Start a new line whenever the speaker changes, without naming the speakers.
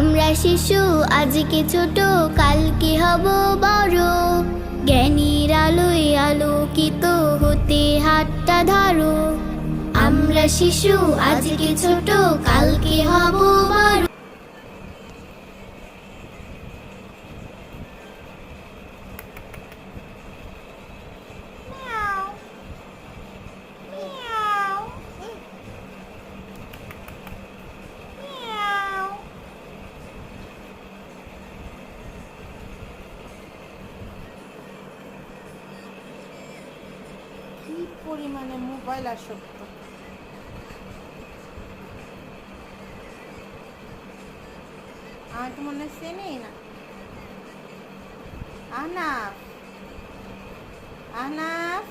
আমরা শিশু আজকে ছোট, কালকে হব বড়। জ্ঞানীর আলোয় আলোকিত হতে হাতটা ধরো। আমরা শিশু আজকে ছোট, কালকে হব বড়।
কি পরিমাণে মোবাইল আসক্ত! আমার তো মনে হচ্ছে নেই না। আহনাফ, আহনাফ।